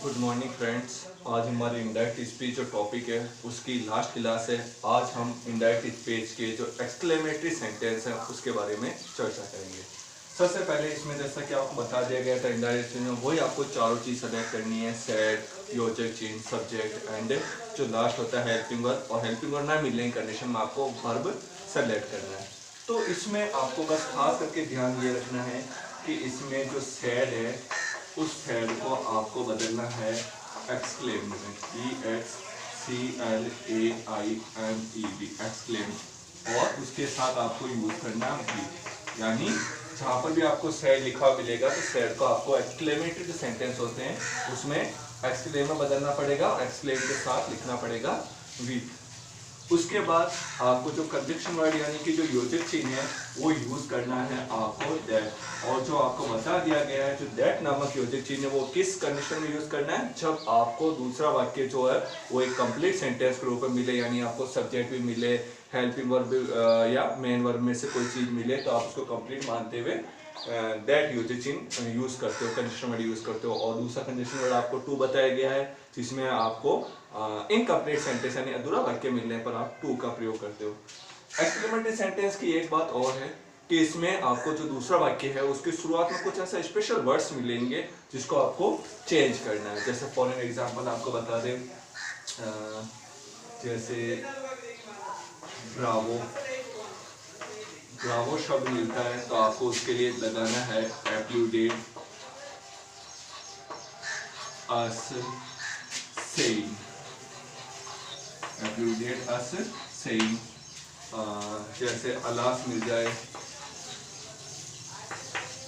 Good morning friends. आज हमारी indirect speech जो टॉपिक है उसकी लास्ट क्लास है। आज हम इनडायरेक्ट स्पीच के जो एक्सक्लेमेटरी सेंटेंस है उसके बारे में चर्चा करेंगे। सबसे पहले इसमें जैसा कि आपको बता दिया गया था इनडायरेक्ट स्पीच में वही आपको चारों चीज़ सेलेक्ट करनी है, सेड, योजक चिन्ह, सब्जेक्ट एंड जो लास्ट होता है हेल्पिंग वर्ब, और हेल्पिंग वर्ब ना मिलने की कंडीशन में आपको वर्ब सेलेक्ट करना है। तो इसमें आपको बस खास करके ध्यान ये रखना है कि इसमें जो सेड है उस सेड को आपको बदलना है एक्सक्लेम में, EXCLAIMED, एक्सक्लेम, और उसके साथ आपको यूज करना भी, यानी जहाँ पर भी आपको सेड लिखा मिलेगा तो सेड को आपको एक्सक्लेमेटरी जो सेंटेंस होते हैं उसमें एक्सक्लेम में बदलना पड़ेगा और एक्सक्लेम के साथ लिखना पड़ेगा विथ। उसके बाद आपको जो कंजक्शन वर्ड यानी कि जो योजक चिन्ह है वो यूज करना है आपको दैट, और जो आपको बता दिया गया है जो दैट नामक योजक चिन्ह है वो किस कंडीशन में यूज करना है, जब आपको दूसरा वाक्य जो है वो एक कंप्लीट सेंटेंस के रूप में मिले, यानी आपको सब्जेक्ट भी मिले, हेल्पिंग वर्ब या मेन वर्ब में से कोई चीज मिले तो आप उसको कंप्लीट मानते हुए दैट योजक चिन्ह यूज करते हो, कंडीशन वर्ड यूज करते हो। और दूसरा कंडीशन वर्ड आपको टू बताया गया है जिसमें आपको इनकम्प्लीट सेंटेंस यानी अधूरा वाक्य मिलने पर आप टू का प्रयोग करते हो। एक्सक्लेमेटरी सेंटेंस की एक बात और है कि इसमें आपको जो दूसरा वाक्य है उसकी शुरुआत में कुछ ऐसा स्पेशल वर्ड्स मिलेंगे जिसको आपको चेंज करना है। जैसे फॉर एन एग्जांपल आपको बता दें, जैसे ब्रावो, ब्रावो शब्द मिलता है तो आपको उसके लिए लगाना है एप्लूडेड अस सेइंग, एप्लूडेड अस सेइंग। जैसे अलास मिल जाए,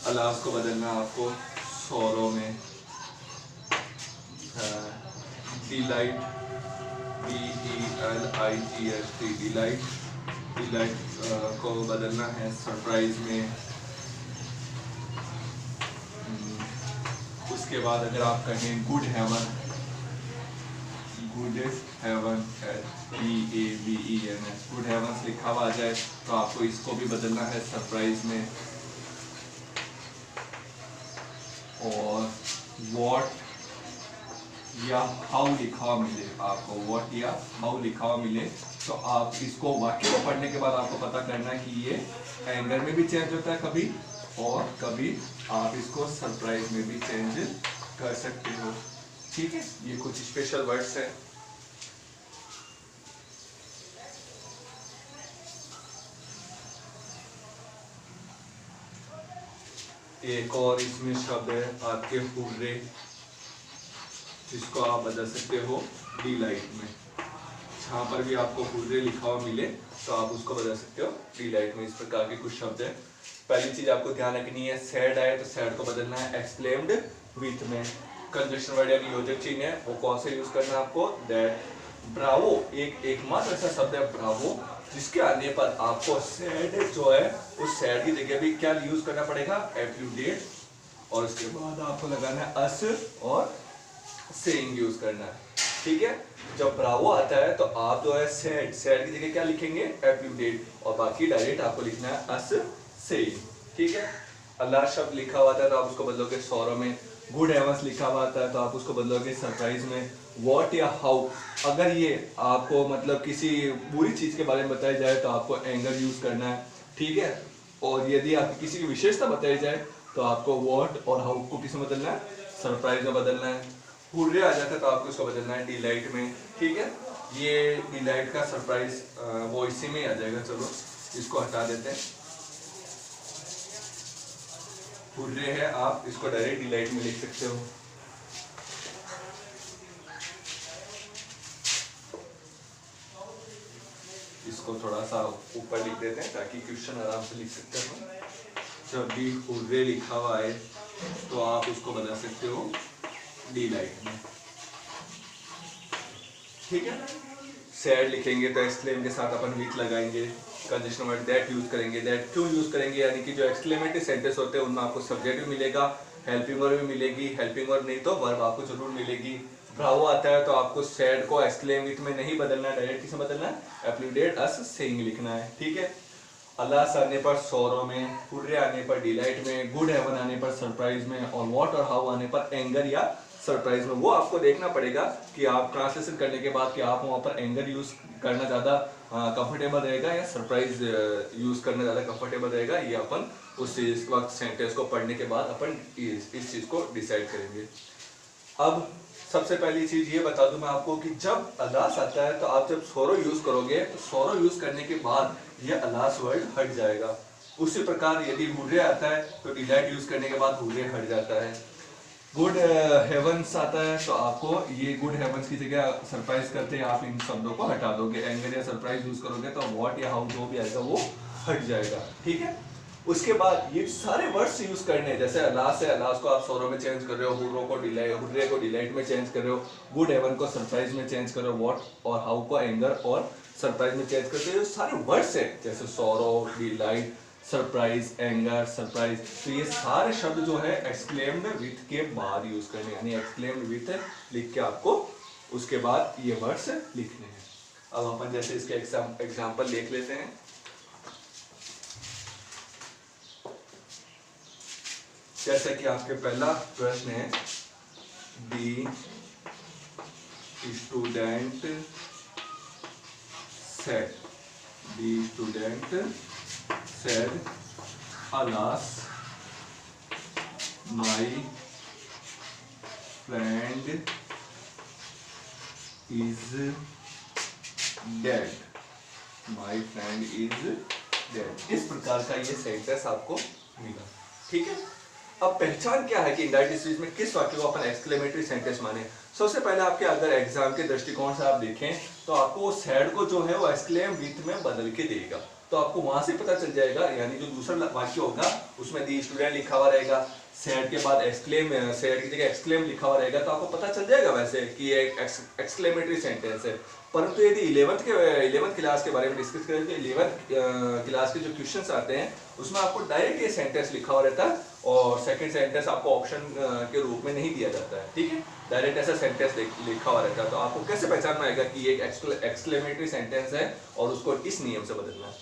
अलास को बदलना आपको सोरो में, डिलाइट, DELIGHT, डिलाइट, डिलाइट को बदलना है सरप्राइज में। उसके बाद अगर आप कहें good heaven, good heaven, HEAVEN, good heaven लिखा हुआ आ जाए तो आपको इसको भी बदलना है सरप्राइज में। और व्हाट या हाउ लिखा हुआ मिले आपको, व्हाट या हाउ लिखा हुआ मिले तो आप इसको वाक्य को पढ़ने के बाद आपको पता करना है कि ये एंगर में भी चेंज होता है कभी, और कभी आप इसको सरप्राइज में भी चेंज कर सकते हो। ठीक है, ये कुछ स्पेशल वर्ड्स हैं। एक और इसमें शब्द है आपके हुर्रे, जिसको आप बदल सकते हो डिलाइट में। जहाँ पर भी आपको हुर्रे लिखा हुआ मिले तो आप उसको बदल सकते हो डिलाइट में। इस प्रकार के कुछ शब्द है। पहली चीज आपको ध्यान रखनी है, सैड आए तो सैड को बदलना है एक्सक्लेम्ड विथ में। कंजक्शन वर्ड यानी योजक चिन्ह है वो कौन से यूज करना है आपको, दैट। ब्रावो एकमात्र ऐसा शब्द है ब्रावो जिसके आने पर आपको सैड जो है उस सैड की जगह भी क्या यूज करना पड़ेगा, एप्लूडेड, और उसके बाद आपको लगाना है अस और सेइंग यूज करना है। ठीक है, जब ब्रावो आता है तो आप जो है सैड, सैड की जगह क्या लिखेंगे, एप्लूडेड, और बाकी डायरेक्ट आपको लिखना है अस सेइंग। ठीक है, अल्लाह शब्द लिखा हुआ था तो आप उसको बदलोगे सौरव में, गुड हेवंस लिखा हुआ आता है तो आप उसको बदलोगे सरप्राइज में। व्हाट या हाउ अगर ये आपको मतलब किसी बुरी चीज के बारे में बताया जाए तो आपको एंगर यूज करना है। ठीक है, और यदि आपकी किसी की विशेषता बताई जाए तो आपको व्हाट और हाउ को किस में बदलना है, सरप्राइज में बदलना है। हुर्रे आ जाता है तो आपको इसको बदलना है डिलाइट में। ठीक है, ये डिलाइट का सरप्राइज वो इसी में आ जाएगा। चलो इसको हटा देते हैं, हुर्रे है आप इसको डायरेक्ट डिलाइट में लिख सकते हो। इसको थोड़ा सा ऊपर लिख देते हैं ताकि क्वेश्चन आराम से लिख सकते हो। जब भी हुर्रे लिखा हुआ है तो आप उसको बदल सकते हो डिलाइट में। ठीक है, सैड लिखेंगे तो एक्सक्लेम के साथ अपन विथ लगाएंगे, कंडीशनल वर्ड दैट यूज करेंगे। दैट क्यों यूज करेंगे, यानी कि जो एक्सक्लेमेटरी सेंटेंस होते हैं उनमें आपको सब्जेक्ट भी मिलेगा, हेल्पिंग वर्ब भी मिलेगी, हेल्पिंग वर्ब नहीं तो वर्ब आपको जरूर मिलेगी। ब्रावो आता है तो आपको सैड को एक्सक्लेम विथ में नहीं बदलना है, डायरेक्ट किसमें बदलना है, एप्लूडेड अस सेइंग लिखना है। ठीक है, अलास आने पर सौरों में, हुर्रे आने पर डिलाइट में, गुड हेवन आने पर सरप्राइज में, और व्हाट और हाउ आने पर एंगर या सरप्राइज में, वो आपको देखना पड़ेगा कि आप ट्रांसलेशन करने के बाद कि आप वहाँ पर एंगर यूज करना ज़्यादा कंफर्टेबल रहेगा या सरप्राइज यूज करना ज़्यादा कंफर्टेबल रहेगा। ये अपन उस चीज वक्त सेंटेंस को पढ़ने के बाद अपन इस चीज़ को डिसाइड करेंगे। अब सबसे पहली चीज ये बता दूं मैं आपको कि जब अलास आता है तो आप जब सोरो यूज करोगे तो सोरो यूज करने के बाद ये अलास वर्ड हट जाएगा। उसी प्रकार यदि हुर्रे आता है तो डिलाइट यूज करने के बाद हुर्रे हट जाता है। गुड हेवंस आता है तो आपको ये गुड हेवंस की जगह सरप्राइज करते हैं आप इन शब्दों को हटा दोगे। एंगर या सरप्राइज यूज करोगे तो व्हाट या हाउ जो भी आएगा वो हट जाएगा, ठीक है। उसके बाद ये सारे वर्ड्स यूज करने हैं, जैसे अलास है, अलास को आप सोरो में चेंज कर रहे हो, हुर्रो को डिलाइट, हुर्रे को डिलाइट में चेंज कर रहे हो, गुड हेवन को सरप्राइज में चेंज कर रहे हो, व्हाट और हाउ को एंगर और सरप्राइज में चेंज करते हो। सारे वर्ड्स है जैसे सोरो, डिलाइट, सरप्राइज, एंगर, सरप्राइज, तो ये सारे शब्द जो है एक्सक्लेम्ड विथ के बाद यूज करने, यानी एक्सक्लेम्ड विथ लिख के आपको उसके बाद ये वर्ड्स लिखने हैं। अब अपन जैसे इसके एग्जाम्पल देख लेते हैं। जैसे कि आपके पहला प्रश्न है, the student said, the student said alas my friend is dead, my friend is dead. इस प्रकार का ये सेंटेंस आपको मिला, ठीक है। अब पहचान क्या है कि इनडायरेक्ट स्पीच में किस वाक्य को अपन एक्सक्लेमेटरी सेंटेंस माने। सबसे पहले आपके अगर एग्जाम के दृष्टिकोण से आप देखें तो आपको सैड को जो है वो एक्सक्लेम विथ में बदल के देगा, तो आपको वहां से पता चल जाएगा, यानी जो दूसरा वाक्य होगा उसमें दी स्टूडेंट लिखा हुआ रहेगा, सैड के बाद एक्सक्लेम, सैड की जगह एक्सक्लेम लिखा हुआ रहेगा, तो आपको पता चल जाएगा वैसे कि ये एक्सक्लेमेटरी सेंटेंस है। परंतु यदि 11th क्लास के बारे में डिस्कस करें तो 11th क्लास के जो क्वेश्चंस आते हैं उसमें आपको डायरेक्ट ये सेंटेंस लिखा हुआ रहता है और सेकंड सेंटेंस आपको ऑप्शन के रूप में नहीं दिया जाता है, ठीक है। डायरेक्ट ऐसा सेंटेंस लिखा हुआ रहता है, तो आपको कैसे पहचानना आएगा कि ये एक एक्सक्लेमेटरी सेंटेंस है और उसको इस नियम से बदलना है।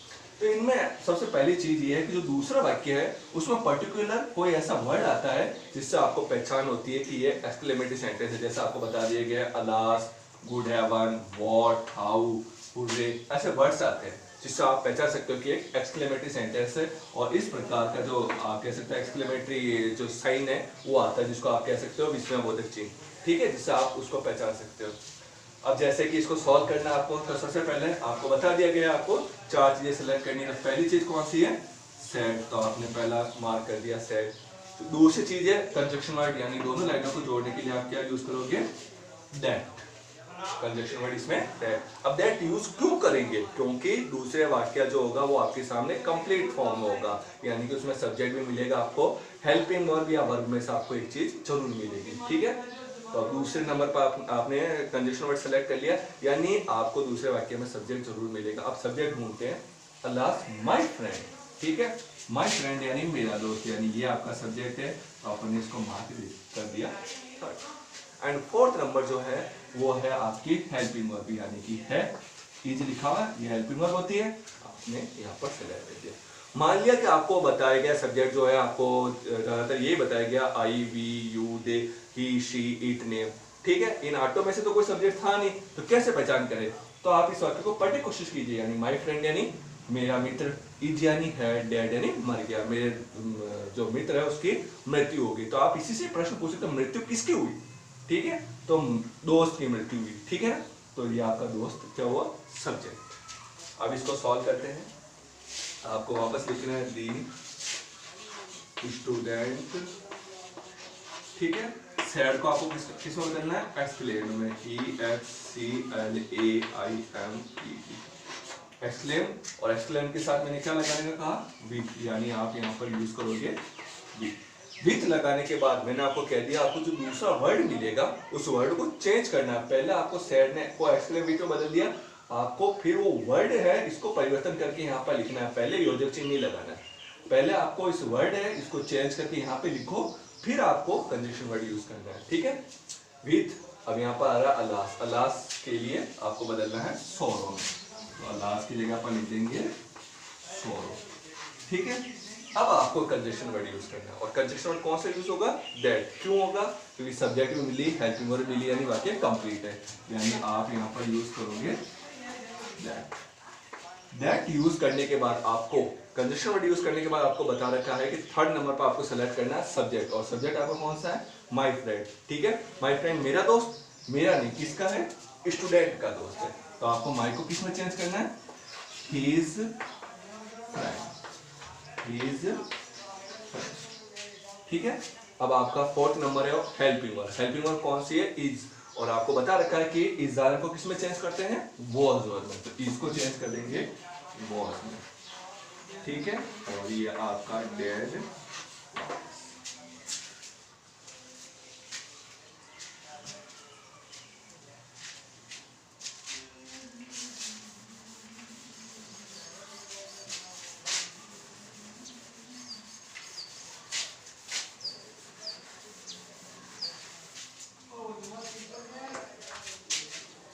तो इनमें सबसे पहली चीज ये है कि जो दूसरा वाक्य है उसमें पर्टिकुलर कोई ऐसा वर्ड आता है जिससे आपको पहचान होती है कि ये एक्सक्लेमेटरी सेंटेंस है। जैसे आपको बता दिया गया alas, good heaven, what, how, hurray, ऐसे वर्ड्स आते हैं जिससे आप पहचान सकते हो कि एक एक्सक्लेमेटरी सेंटेंस है। और इस प्रकार का जो आप कह सकते हो एक्सक्लेमेटरी जो साइन है वो आता है जिसको आप कह सकते हो विस्मयबोधक चिन्ह, ठीक है, जिससे आप उसको पहचान सकते हो। अब जैसे कि इसको सॉल्व करना आपको, तो सबसे पहले आपको बता दिया गया आपको 4 चीजें सिलेक्ट करनी है। पहली चीज कौन सी है, सेड, तो आपने पहला मार्क कर दिया सेड। तो दूसरी चीज है कंजक्शन वर्ड, यानी दोनों लाइनों को जोड़ने के लिए आप क्या यूज करोगे, दैट, कंजक्शन वर्ड इसमें दैट। अब दैट यूज क्यों करेंगे, क्योंकि दूसरे वाक्य जो होगा वो आपके सामने कंप्लीट फॉर्म में होगा, यानी कि उसमें सब्जेक्ट भी मिलेगा, आपको हेल्पिंग वर्ब या वर्ब में से आपको एक चीज जरूर मिलेगी, ठीक है। तो अब दूसरे नंबर पर आपने कंजक्शन वर्ड सेलेक्ट कर लिया, यानी आपको दूसरे वाक्य में सब्जेक्ट जरूर मिलेगा। अब सब्जेक्ट ढूंढते हैं, अलास माय फ्रेंड, ठीक है, माय फ्रेंड यानी मेरा दोस्त, यानी ये आपका सब्जेक्ट है, तो आपने इसको मार्क कर दिया। एंड फोर्थ नंबर जो है वो है आपकी हेल्पिंग वर्ब, यानी कि है इज लिखा हुआ, ये हेल्पिंग वर्ब होती है, आपने यहाँ पर सेलेक्ट कर दिया। मान लिया कि आपको बताया गया सब्जेक्ट जो है, आपको ज्यादातर यही बताया गया I, we, you, they, he, she, it, name, ठीक है। इन आठों में से तो कोई सब्जेक्ट था नहीं, तो कैसे पहचान करें, तो आप इस वाक्य को पढ़ने की कोशिश कीजिए, यानी माय फ्रेंड यानी मेरा मित्र, इज यानी है, डेड यानी मर गया, मेरे जो मित्र है उसकी मृत्यु होगी, तो आप इसी से प्रश्न पूछ सकते हो मृत्यु किसकी हुई, ठीक है, तो दोस्त की मृत्यु हुई, ठीक है, तो ये आपका दोस्त क्या हुआ, सब्जेक्ट। अब इसको सॉल्व करते हैं, आपको वापस लिखना है दी स्टूडेंट, ठीक है, सैड को आपको किस में बदलना है, एक्सक्लेम में, EXCLAIM, एक्सक्लेम, और एक्सक्लेम के साथ मैंने क्या लगाने का कहा, विथ, यानी आप यहाँ पर यूज करोगे विथ। विथ लगाने के बाद मैंने आपको कह दिया आपको जो दूसरा वर्ड मिलेगा उस वर्ड को चेंज करना है। पहले आपको सैड ने को एक्सक्लेम विथ में बदल दिया, आपको फिर वो वर्ड है इसको परिवर्तन करके यहाँ पर लिखना है, पहले योजक चिन्ह नहीं लगाना है, पहले आपको इस वर्ड है इसको चेंज करके यहाँ पे लिखो, फिर आपको कंजक्शन वर्ड यूज करना है, ठीक है, विथ। अब यहाँ पर आ रहा है अलास, अलास के लिए आपको बदलना है सोरो में, तो अलास की जगह पर लिख देंगे सोरो, ठीक है। अब आपको कंजक्शन वर्ड यूज करना है, और कंजक्शन वर्ड कौन सा यूज होगा? दैट। क्यों होगा? क्योंकि सब्जेक्ट भी मिली, हेल्पिंग वर्ब मिली, यानी वाक्य कंप्लीट है। यानी आप यहाँ पर यूज करोगे दैट। दैट यूज करने के बाद आपको कंजक्शन वर्ड यूज करने के बाद आपको बता रखा है कि थर्ड नंबर पर आपको सेलेक्ट करना है सब्जेक्ट, और सब्जेक्ट आपको कौन सा है? My friend. ठीक है, माय फ्रेंड मेरा दोस्त, मेरा नहीं, किसका है? स्टूडेंट का दोस्त है। तो आपको माय को किस में चेंज करना है? His friend, his friend. ठीक है, अब आपका फोर्थ नंबर है हेल्पिंग वर्ब। हेल्पिंग वर्ब कौन सी है? इज। और आपको बता रखा है कि इज ज़ालिम को किस में चेंज करते हैं? वॉज वर्ब में। तो इज को चेंज कर देंगे वॉज में। ठीक है, और ये आपका dead.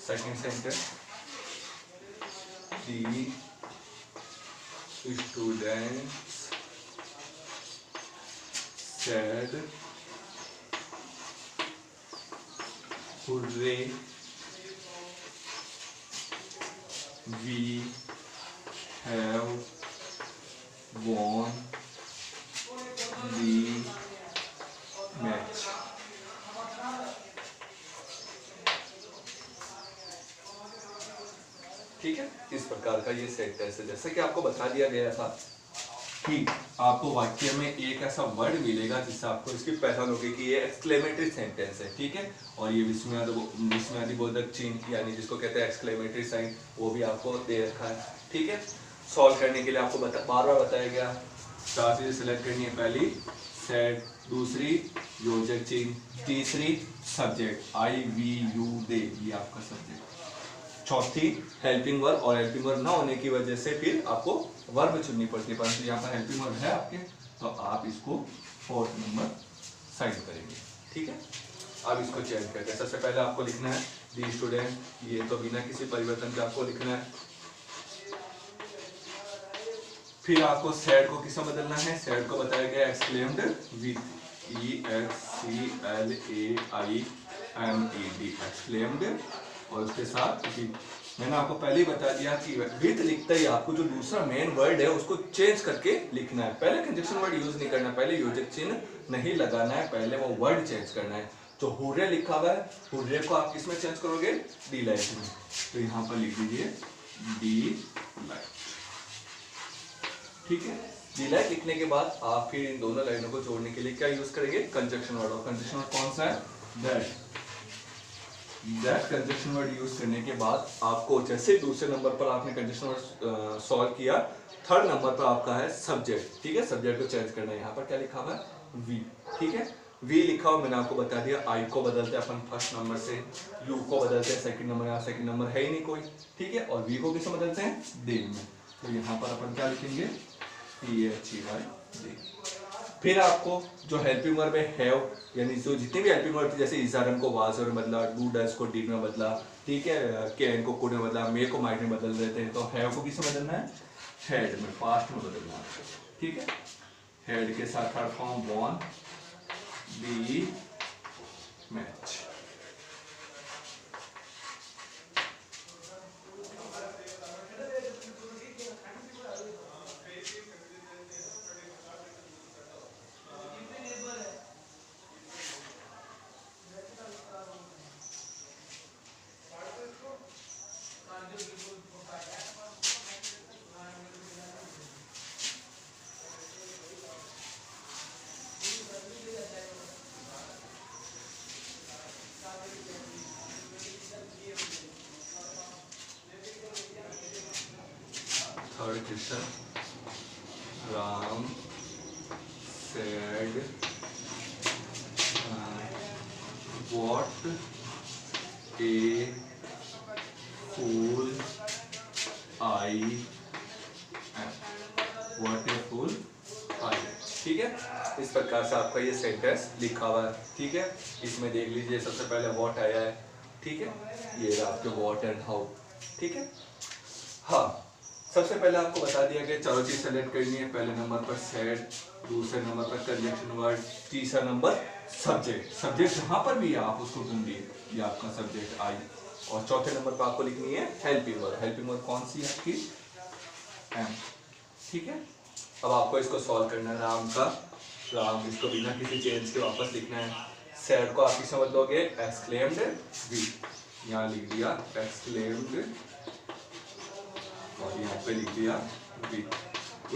Second sentence, the students said hooray, we have won the match। ठीक है, इस प्रकार का ये सेंटेंस है। जैसे कि आपको बता दिया गया था कि आपको वाक्य में एक ऐसा वर्ड मिलेगा जिससे आपको इसकी पहचान होगी कि ये एक्सक्लेमेटरी सेंटेंस है। ठीक है, और ये विस्मयादिबोधक चिन्ह यानी जिसको कहते हैं एक्सक्लेमेटरी साइन, वो भी आपको दे रखा है। ठीक है, सॉल्व करने के लिए आपको बार बार बताया गया, 4 चीजें सिलेक्ट करनी है। पहली सेड, दूसरी योजक चिन्ह, तीसरी subject I we you they, ये आपका सब्जेक्ट, चौथी हेल्पिंग वर्ब, और हेल्पिंग वर्ब ना होने की वजह से फिर आपको वर्ब चुननी पड़ती है, परंतु यहाँ पर हेल्पिंग वर्ब है आपके, तो आप इसको फोर्थ नंबर साइड करेंगे। ठीक है, अब इसको चेंज करते हैं। सबसे पहले आपको लिखना है दी स्टूडेंट, ये तो बिना किसी परिवर्तन के आपको लिखना है। फिर आपको सैड को किसमें बदलना है? सैड को बताया गया एक्सक्लेम्ड विद EXCLAIMED, एक्सक्लेम्ड, और उसके साथ मैंने आपको पहले ही बता दिया कि विथ लिखते ही आपको जो दूसरा मेन वर्ड है उसको चेंज करके लिखना है। पहले कंजक्शन वर्ड यूज नहीं करना, पहले योजक चिन्ह नहीं लगाना है, पहले वो वर्ड चेंज करना है। तो हुर्रे लिखा हुआ है, हुर्रे को आप किसमें चेंज करोगे? डिलाइट में। तो यहाँ पर लिख दीजिए डिलाइट। ठीक है, डिलाइट लिखने के बाद आप फिर इन दोनों लाइनों को जोड़ने के लिए क्या यूज करेंगे? Conjunction word. और कंजक्शन वर्ड कौन सा है? That. That conjunction word use करने के बाद आपको जैसे दूसरे नंबर पर आपने कंजक्शन वर्ड सॉल्व किया, थर्ड नंबर पर आपका है सब्जेक्ट। ठीक है, सब्जेक्ट को चेंज करना है। यहाँ पर क्या लिखा हुआ है? वी। ठीक है, वी लिखा हुआ मैंने आपको बता दिया। आई को बदलते हैं अपन फर्स्ट नंबर से, यू को बदलते हैं सेकंड नंबर, यहाँ सेकंड नंबर है ही नहीं कोई। ठीक है, और वी को किससे बदलते हैं? दे में। तो यहाँ पर अपन क्या लिखेंगे? PHEY। फिर आपको जो हेल्पिंग वर्ब है हैव, यानी जो जितने भी हेल्पिंग वर्ब थे, जैसे इजारम को वाज में बदला, डू डज को डिड में बदला, ठीक है, कैन को कुड में बदला, मे को माइट में बदल देते हैं, तो हैव को किसमें बदलना है? हैड में, पास्ट में बदलना है। ठीक है, हैड के साथ third form won the match. Third question, Ram said, what a fool I am, what a fool I am। ठीक है, इस प्रकार से आपका ये सेंटेंस लिखा हुआ है। ठीक है, इसमें देख लीजिए सबसे पहले what आया है। ठीक है, ये आपके what एंड हाउ। ठीक है, हाँ, सबसे पहले आपको बता दिया कि चारों चीज सेलेक्ट करनी है। पहले नंबर पर सेड, दूसरे नंबर पर कंजंक्शन वर्ड, तीसरा नंबर सब्जेक्ट। सब्जेक्ट जहां पर भी है आप उसको ढूंढिए, ये आपका सब्जेक्ट आई। और चौथे नंबर पर आपको लिखनी है हेल्पिंग वर्ड। हेल्पिंग वर्ड कौन सी है आपकी? एम। ठीक है, अब आपको इसको सॉल्व करना है। राम का राम, इसको बिना किसी चेंज के वापस लिखना है। सैड को आप किससे बदलोगे? एक्सक्लेम्ड वी, यहाँ लिख दिया एक्सक्लेम्ड और यहाँ पे लिख दिया वी।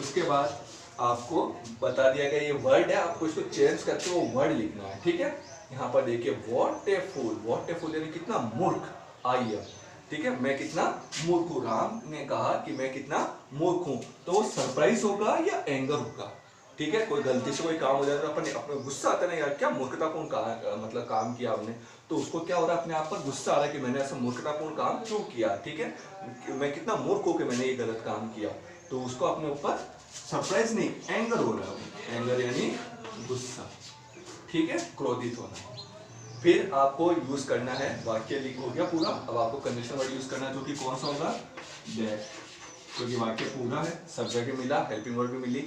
उसके बाद आपको बता दिया गया ये वर्ड है, आपको इसको चेंज करके वो वर्ड लिखना है। ठीक है, यहाँ पर देखिए व्हाट ए फूल। व्हाट ए फूल यानी कितना मूर्ख, आई एम। ठीक है, मैं कितना मूर्ख हूँ। राम ने कहा कि मैं कितना मूर्ख हूँ, तो वो सरप्राइज होगा या एंगर होगा? ठीक है, कोई गलती से कोई काम हो जाए तो अपने गुस्सा आता है ना, यार क्या मूर्खतापूर्ण मतलब काम किया आपने, तो उसको क्या हो रहा है, अपने आप पर गुस्सा आ रहा है कि मैंने ऐसा मूर्खतापूर्ण काम क्यों किया। ठीक है, मैं कितना मूर्ख हूँ कि मैंने ये गलत काम किया, तो उसको अपने ऊपर सरप्राइज नहीं, एंगर हो रहा है। एंगर यानी गुस्सा। ठीक है, क्रोधित होना। फिर आपको यूज करना है, वाक्य लिख हो गया पूरा। अब आपको कंडीशन वर्ड यूज करना है, जो कि कौन सा होगा? दैट, क्योंकि वाक्य पूरा है, सब्जेक्ट भी मिला, हेल्पिंग वर्ड भी मिली।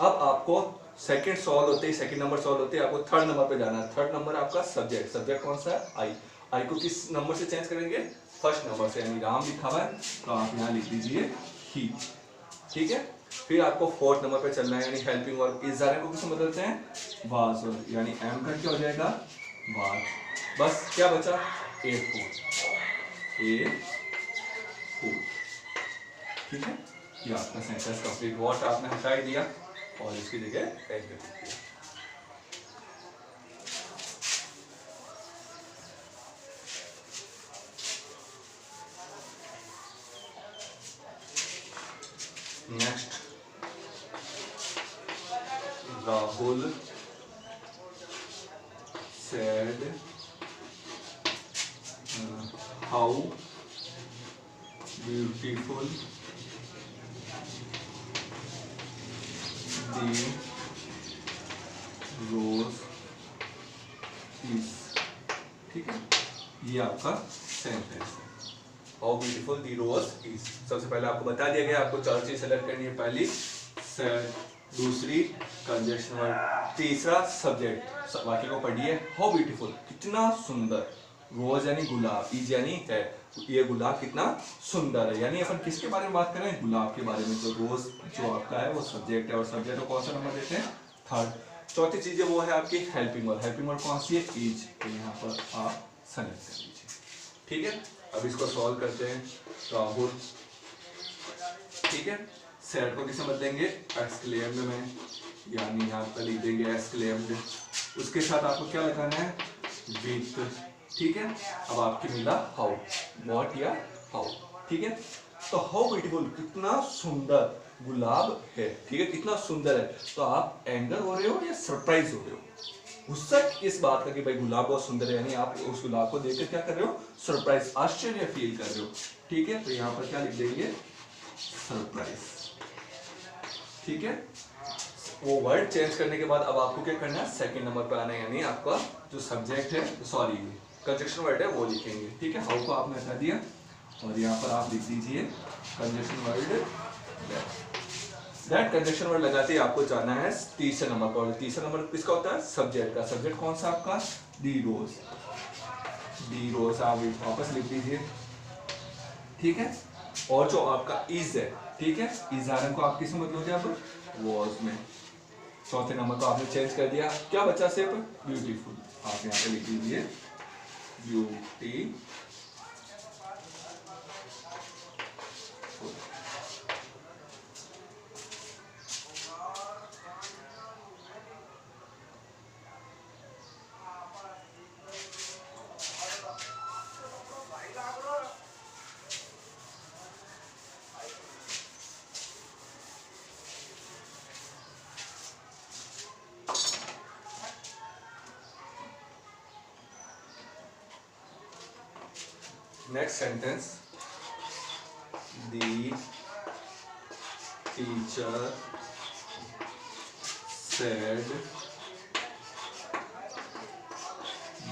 अब आपको सेकंड सॉल्व होते ही, सेकंड नंबर सॉल्व होते ही आपको थर्ड नंबर पे जाना है। थर्ड नंबर आपका सब्जेक्ट। सब्जेक्ट कौन सा है? आई। आई को किस नंबर से चेंज करेंगे? फर्स्ट नंबर से, यानी राम लिखा हुआ है तो आप यहाँ लिख दीजिए ही। ठीक है, फिर आपको फोर्थ नंबर पे चलना है, यानी हेल्पिंग वर्ब। इस जाने को किससे बदलते हैं? वाज, यानी एम का क्या हो जाएगा? वाज। बस क्या बचा? ए फूड, ए फूड। ठीक है, ये आपका सेंटेंस कंप्लीट। वॉट आपने हटा ही दिया और इसकी जगह एग लिख दिया। Next, Rahul said how beautiful the rose is। ठीक है, ये आपका सेंटेंस है, how beautiful the rose is. सबसे पहले आपको बता दिया गया आपको चार चीज सेलेक्ट करनी है। पहली said, दूसरी कंजंक्शन वर्ड, तीसरा सब्जेक्ट। वाक्य को पढ़िए, हाउ ब्यूटीफुल, कितना सुंदर। रोज यानी गुलाब, इज यानी है, ये गुलाब कितना सुंदर है। यानी अपन किसके बारे में बात करें? गुलाब के बारे में। तो रोज जो आपका है वो सब्जेक्ट है, और सब्जेक्ट को कौन सा नंबर देते हैं? थर्ड। चौथी चीज है वो है आपकी हेल्पिंग वर्ड। हेल्पिंग वर्ड कौन सी है? इज। तो यहाँ पर आप सेलेक्ट कर लीजिए। ठीक है, अब इसको सॉल्व करते हैं। राहुल, ठीक है, सेड को किसे बदलेंगे? एक्सक्लेम्ड में, यानी यहाँ पर लिख देंगे एक्सक्लेम्ड। उसके साथ आपको क्या लगाना है? विथ। ठीक है, अब आपकी मिला हाउ, व्हाट या हाउ। ठीक है, तो हाउ ब्यूटीफुल, कितना सुंदर गुलाब है। ठीक है, कितना सुंदर है, तो आप एंगर हो रहे हो या सरप्राइज हो रहे हो? गुस्सा इस बात का कि भाई गुलाब बहुत सुंदर है, यानी आप उस गुलाब को देखकर क्या कर रहे हो? सरप्राइज, आश्चर्य फील कर रहे हो। ठीक है, तो यहाँ पर क्या लिख देंगे? सरप्राइज। ठीक है, वो वर्ड चेंज करने के बाद अब आपको क्या करना है? सेकंड नंबर पर आना है, यानी आपका जो सब्जेक्ट है, सॉरी कंजंक्शन वर्ड है वो लिखेंगे। ठीक है, हाउ को आपने हटा दिया और यहाँ पर आप लिख दीजिए conjunction word that. Conjunction word लगाते ही आपको जाना है तीसरे नंबर पर। तीसरा नंबर किसका होता है? सब्जेक्ट का। सब्जेक्ट कौन सा आपका? दी रोज। दी रोज आप वापस लिख दीजिए। ठीक है, और जो आपका इज है, ठीक है, इज आरन को आप किस में बदलोगे? अब वॉज में। चौथे नंबर को आपने चेंज कर दिया, क्या बचा सिर्फ? ब्यूटीफुल। आप यहाँ पे लिख दीजिए beauty. Next sentence, the teacher said,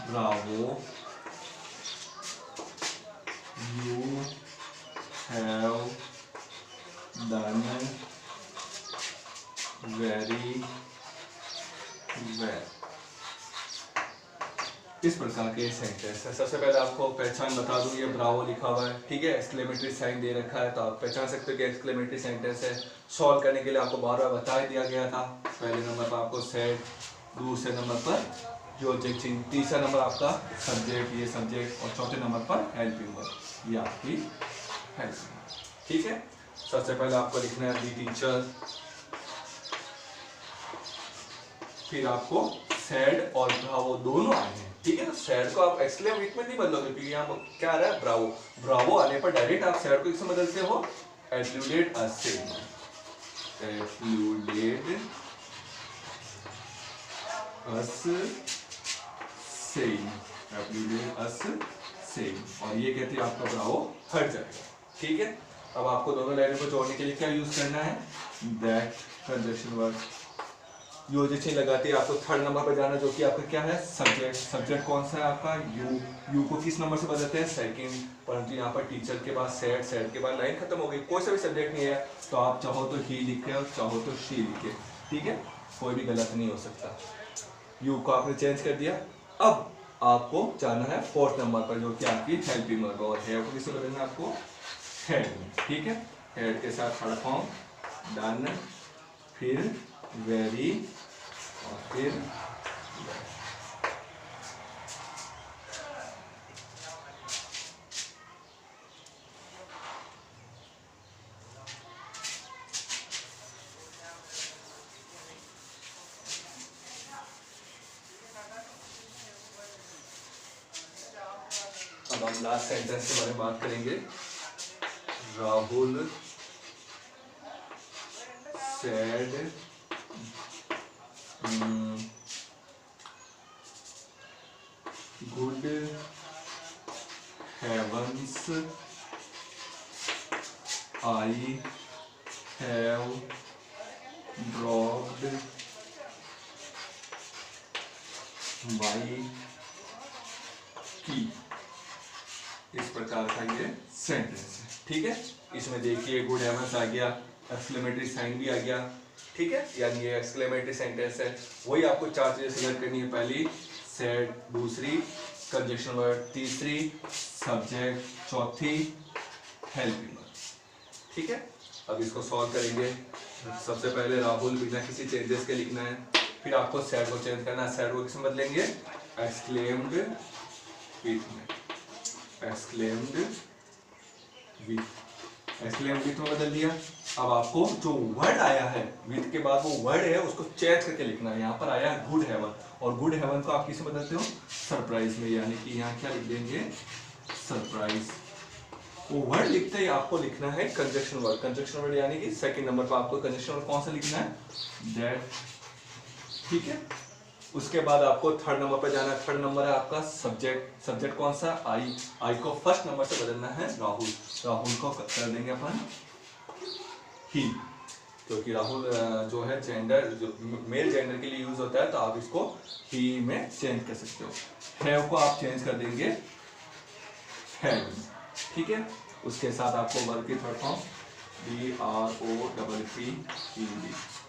bravo, you have done, very well. इस प्रकार के सेंटेंस है। सबसे पहले आपको पहचान बता दूं, ये ब्रावो लिखा हुआ है, ठीक है, एक्सक्लेमेटरी साइन दे रखा है, तो आप पहचान सकते हो कि एक्सक्लेमेटरी सेंटेंस है। सॉल्व करने के लिए आपको बार बार बता दिया गया था। पहले नंबर पर आपको सेड, दूसरे नंबर पर योजक चिन्ह, तीसरा नंबर आपका सब्जेक्ट, ये सब्जेक्ट, और चौथे नंबर पर हेल्पिंग वर्ब, ये आपकी हेल्पिंग, ठीक है। सबसे पहले आपको लिखना है दी टीचर, फिर आपको सैड और ब्रावो दोनों आए हैं, ठीक है। तो सैड को आप एक्सक्लेमेट में नहीं बदलोगे, क्योंकि यहाँ क्या आ रहा है, ब्रावो। ब्रावो आने पर डायरेक्ट आप सैड को किससे बदलते हो, एप्लूडेड अस से, एप्लूडेड अस सेम, एप्लूडेड अस सेम, और ये कहते हैं आपका ब्रावो हट जाएगा, ठीक है। अब आपको दोनों लाइनों को जोड़ने के लिए क्या यूज करना है, दैट कंजक्शन वर्ब, योजक चिन्ह लगाते हैं आपको थर्ड नंबर पर जाना, जो कि आपका क्या है, सब्जेक्ट। सब्जेक्ट कौन सा है आपका, यू। यू को किस नंबर से बदलते हैं, सेकंड, परंतु यहाँ पर टीचर के बाद सैड, सैड के बाद लाइन खत्म हो गई, कोई सा भी सब्जेक्ट नहीं है, तो आप चाहो तो ही लिखे और चाहो तो शी लिखे, ठीक है, कोई भी गलत नहीं हो सकता। यू को आपने चेंज कर दिया। अब आपको जाना है फोर्थ नंबर पर, जो कि आपकी हेल्पिंग वर्ब, और हेड को किससे बदलना है आपको, हेड, ठीक है। हेड के साथ थर्ड फॉर्म, डन, फिर वेरी, और फिर अब हम लास्ट सेंटेंस के बारे में बात करेंगे। Rahul said good heavens, I have dropped my key। इस प्रकार का ये सेंटेंस है, ठीक है। इसमें देखिए गुड हेवंस आ गया, एक्सक्लेमेटरी साइन भी आ गया, ठीक है, यानी ये एक्सक्लेमेटरी सेंटेंस है। वही आपको चार चीजें सिलेक्ट करनी है, पहली सेड, दूसरी कंजक्शन वर्ड, तीसरी सब्जेक्ट, चौथी हेल्पिंग वर्ड, ठीक है। अब इसको सॉल्व करेंगे। सबसे पहले राहुल बिना किसी चेंजेस के लिखना है, फिर आपको सेड को चेंज करना है, सेड को किसमें बदलेंगे, एक्सक्लेम्ड विथ में, एक्सक्लेम्ड विथ, एक्सक्लेम्ड विथ में बदल दिया। अब आपको जो वर्ड आया है विथ के बाद, वो वर्ड है उसको चेंज करके लिखना है। यहाँ पर आया है गुड हेवन, और गुड हेवन को आप किसे बदलते हो, सरप्राइज में, यानी कि यहाँ क्या लिख देंगे, सरप्राइज। वो वर्ड लिखते ही आपको लिखना है कंजक्शन वर्ड, कंजक्शन वर्ड यानी कि सेकंड नंबर पर आपको कंजक्शन वर्ड कौन सा लिखना है, दैट, ठीक है। उसके बाद आपको थर्ड नंबर पर जाना है, थर्ड नंबर है आपका सब्जेक्ट, सब्जेक्ट कौन सा, आई, आई को फर्स्ट नंबर से बदलना है राहुल, राहुल को कर देंगे अपन ही, क्योंकि राहुल जो है जेंडर, जो मेल जेंडर के लिए यूज होता है, तो आप इसको ही में चेंज कर सकते हो। हैव को आप चेंज कर देंगे हैव, ठीक है। उसके साथ आपको वर्ब की थर्ड फॉर्म BROPPED,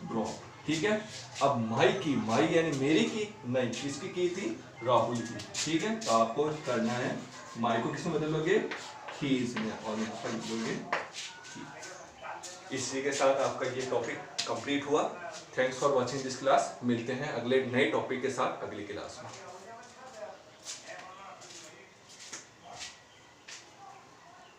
ब्रो, ठीक है। अब माई की, माई यानी मेरी की नहीं, किसकी की थी, राहुल की, ठीक है। तो आपको करना है, माई को किसमें बदलोगे, ही में, और यहाँ पर लिखोगे। इसी के साथ आपका ये टॉपिक कंप्लीट हुआ। Thanks for watching this class. मिलते हैं अगले नए टॉपिक के साथ अगली क्लास में।